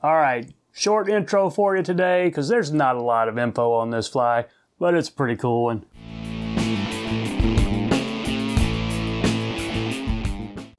All right, short intro for you today because there's not a lot of info on this fly, but it's a pretty cool one.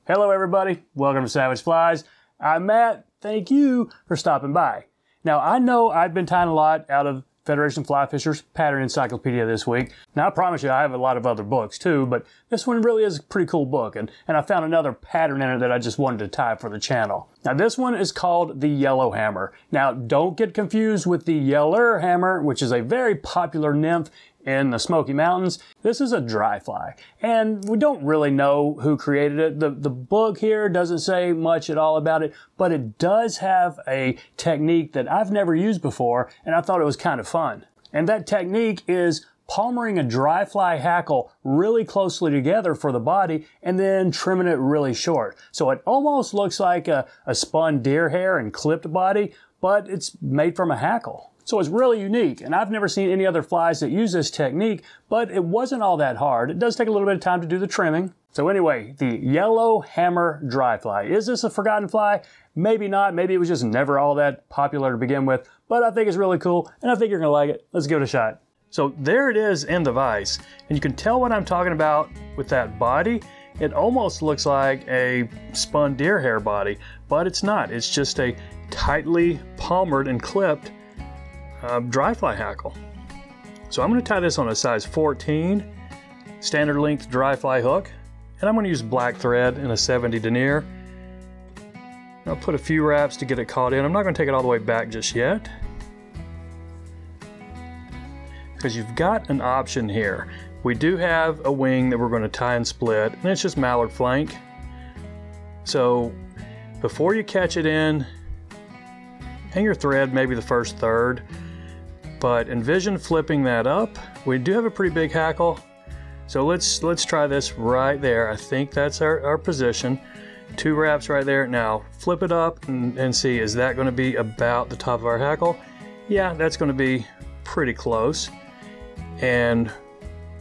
Hello everybody, welcome to Savage Flies. I'm Matt, thank you for stopping by. Now I know I've been tying a lot out of Federation Fly Fisher's Pattern Encyclopedia this week. Now I promise you I have a lot of other books too, but this one really is a pretty cool book, and I found another pattern in it that I just wanted to tie for the channel. Now this one is called the Yellerhammer. Now don't get confused with the Yellerhammer, which is a very popular nymph in the Smoky Mountains. This is a dry fly, and we don't really know who created it. The book here doesn't say much at all about it, but it does have a technique that I've never used before, and I thought it was kind of fun. And that technique is palmering a dry fly hackle really closely together for the body and then trimming it really short. So it almost looks like a spun deer hair and clipped body, but it's made from a hackle. So it's really unique, and I've never seen any other flies that use this technique, but it wasn't all that hard. It does take a little bit of time to do the trimming. So anyway, the Yellerhammer dry fly. Is this a forgotten fly? Maybe not. Maybe it was just never all that popular to begin with, but I think it's really cool, and I think you're gonna like it. Let's give it a shot. So there it is in the vise, and you can tell what I'm talking about with that body. It almost looks like a spun deer hair body, but it's not. It's just a tightly palmered and clipped dry fly hackle. So I'm going to tie this on a size 14 standard length dry fly hook, and I'm going to use black thread in a 70 denier. I'll put a few wraps to get it caught in. I'm not going to take it all the way back just yet, because you've got an option here. We do have a wing that we're going to tie and split, and it's just mallard flank. So before you catch it in, hang your thread maybe the first third, but envision flipping that up. We do have a pretty big hackle, so let's try this right there. I think that's our position. 2 wraps right there. Now flip it up and see, is that going to be about the top of our hackle? Yeah, that's going to be pretty close. And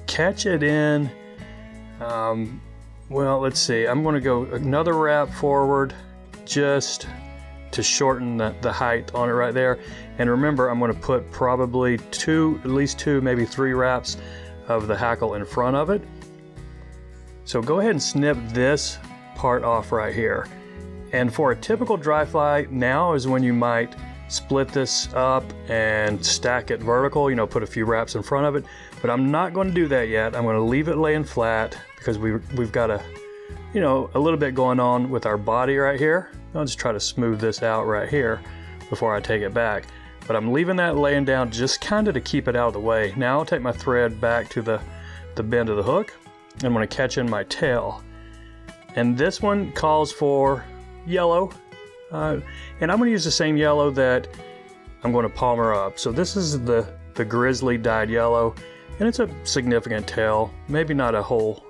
catch it in, well, let's see. I'm going to go another wrap forward just to shorten the height on it right there. And remember, I'm going to put probably at least two, maybe 3 wraps of the hackle in front of it. So go ahead and snip this part off right here. And for a typical dry fly, now is when you might split this up and stack it vertical, you know, put a few wraps in front of it. But I'm not going to do that yet. I'm going to leave it laying flat because we've got a little bit going on with our body right here. I'll just try to smooth this out right here before I take it back. But I'm leaving that laying down just kind of to keep it out of the way. Now I'll take my thread back to the bend of the hook. I'm going to catch in my tail. And this one calls for yellow. And I'm going to use the same yellow that I'm going to palmer up. So this is the Grizzly dyed yellow, and it's a significant tail. Maybe not a whole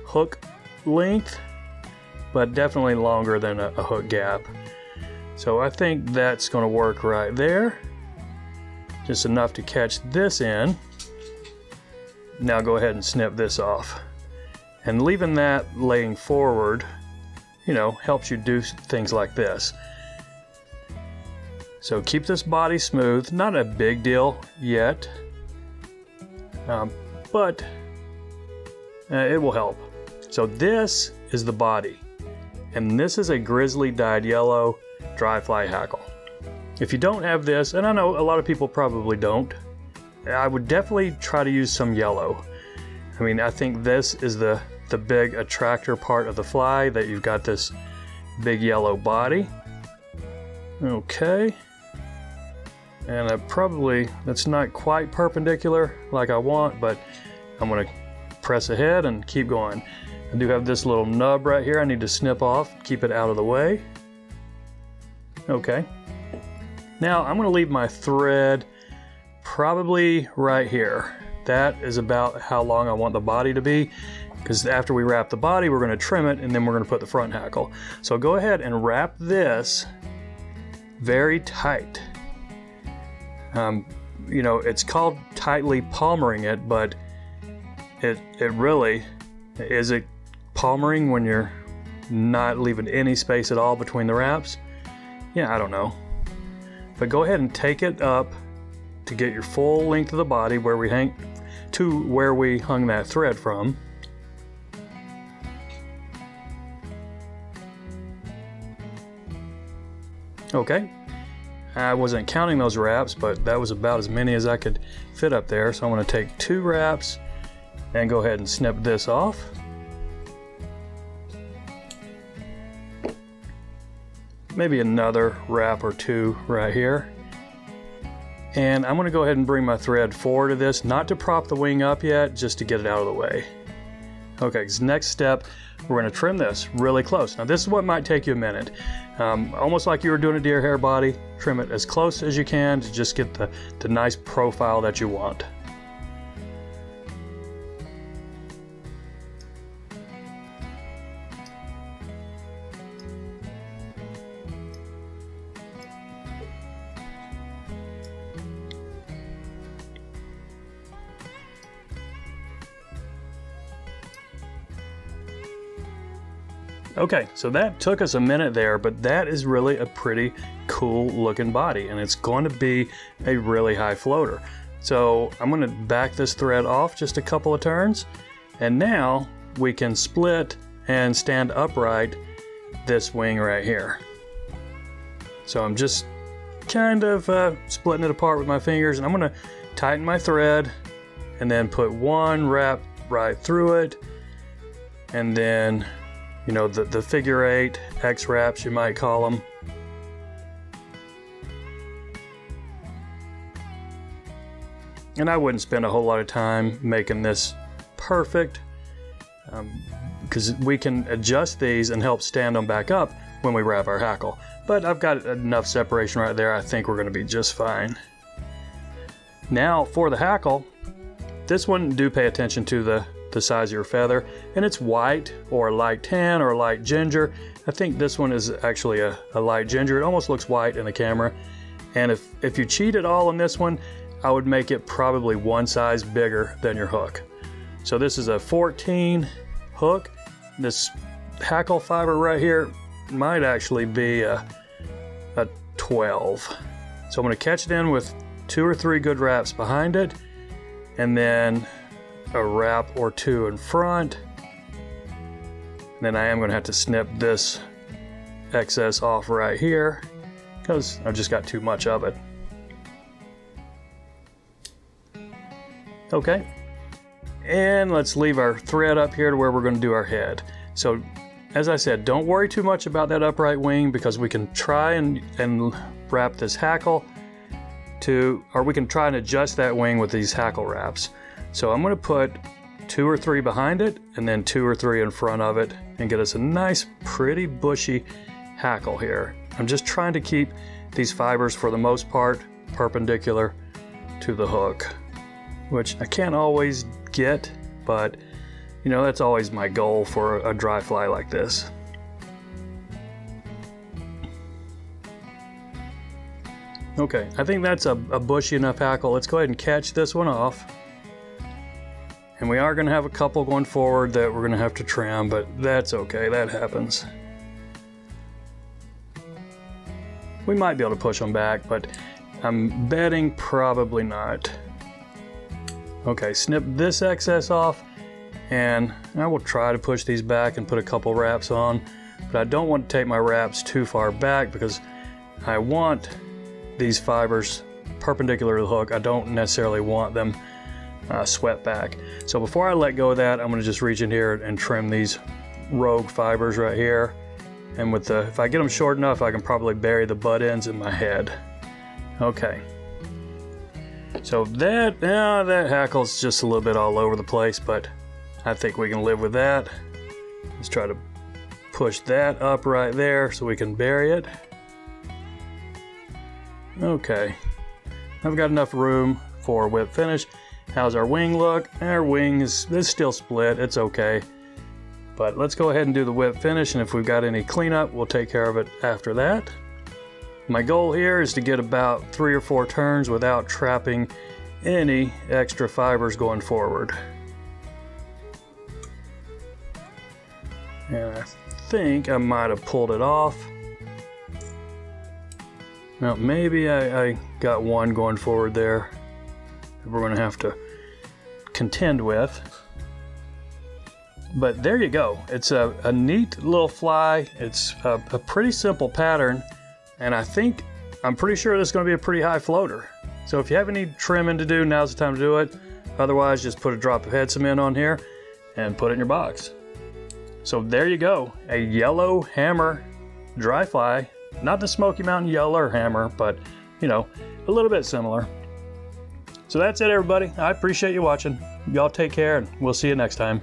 hook length, but definitely longer than a hook gap. So I think that's going to work right there. Just enough to catch this in. Now go ahead and snip this off. And leaving that laying forward, helps you do things like this. So keep this body smooth. Not a big deal yet, but it will help. So this is the body, and this is a Grizzly dyed yellow dry fly hackle. If you don't have this, and I know a lot of people probably don't, I would definitely try to use some yellow. I mean, I think this is the big attractor part of the fly, that you've got this big yellow body. Okay. And that's not quite perpendicular like I want, but I'm going to press ahead and keep going. I do have this little nub right here I need to snip off, keep it out of the way. Okay. Now I'm going to leave my thread probably right here. That is about how long I want the body to be, because after we wrap the body, we're going to trim it, and then we're going to put the front hackle. So go ahead and wrap this very tight. It's called tightly palmering it, but it really is it palmering when you're not leaving any space at all between the wraps? Yeah, I don't know. but go ahead and take it up to get your full length of the body where we hung that thread from. Okay, I wasn't counting those wraps, but that was about as many as I could fit up there. So I'm going to take 2 wraps and go ahead and snip this off. Maybe another wrap or 2 right here. And I'm going to go ahead and bring my thread forward to this, not to prop the wing up yet, just to get it out of the way. Okay, so next step, we're going to trim this really close. Now this is what might take you a minute. Almost like you were doing a deer hair body, trim it as close as you can to just get the nice profile that you want. Okay, so that took us a minute there, but that is really a pretty cool looking body, and it's going to be a really high floater. So I'm going to back this thread off just a couple of turns, and now we can split and stand upright this wing right here. So I'm just kind of splitting it apart with my fingers, and I'm going to tighten my thread and then put 1 wrap right through it, and then the figure 8 X wraps, you might call them. And I wouldn't spend a whole lot of time making this perfect, because we can adjust these and help stand them back up when we wrap our hackle. But I've got enough separation right there. I think we're going to be just fine. Now for the hackle, this one, do pay attention to the size of your feather, and it's white or light tan or light ginger. I think this one is actually a light ginger. It almost looks white in the camera, and if you cheat at all on this one, I would make it probably 1 size bigger than your hook. So this is a 14 hook. This hackle fiber right here might actually be a 12. So I'm going to catch it in with 2 or 3 good wraps behind it, and then a wrap or 2 in front. And then I am going to have to snip this excess off right here because I've just got too much of it. Okay, and let's leave our thread up here to where we're going to do our head. So as I said, don't worry too much about that upright wing, because we can try and wrap this hackle or we can try and adjust that wing with these hackle wraps. So I'm going to put 2 or 3 behind it and then 2 or 3 in front of it and get us a nice pretty bushy hackle here. I'm just trying to keep these fibers for the most part perpendicular to the hook, which I can't always get, but that's always my goal for a dry fly like this. Okay, I think that's a bushy enough hackle. Let's go ahead and catch this one off. And we are going to have a couple going forward that we're going to have to trim, but that's okay, that happens. We might be able to push them back, but I'm betting probably not. Okay, snip this excess off, and I will try to push these back and put a couple wraps on, but I don't want to take my wraps too far back because I want these fibers perpendicular to the hook. I don't necessarily want them swept back. So before I let go of that, I'm going to just reach in here and trim these rogue fibers right here. And if I get them short enough, I can probably bury the butt ends in my head. Okay. So that hackle's just a little bit all over the place, but I think we can live with that. Let's try to push that up right there so we can bury it. Okay. I've got enough room for a whip finish. How's our wing look? Our wing is still split, it's okay. But let's go ahead and do the whip finish, and if we've got any cleanup, we'll take care of it after that. My goal here is to get about 3 or 4 turns without trapping any extra fibers going forward. And I think I might have pulled it off. Now maybe I got one going forward there that we're gonna have to contend with. But there you go. It's a neat little fly. It's a pretty simple pattern, and I'm pretty sure this is gonna be a pretty high floater. So if you have any trimming to do, now's the time to do it. Otherwise, just put a drop of head cement on here and put it in your box. So there you go, a Yellerhammer dry fly. Not the Smoky Mountain Yellerhammer, but you know, a little bit similar. So that's it, everybody. I appreciate you watching. Y'all take care, and we'll see you next time.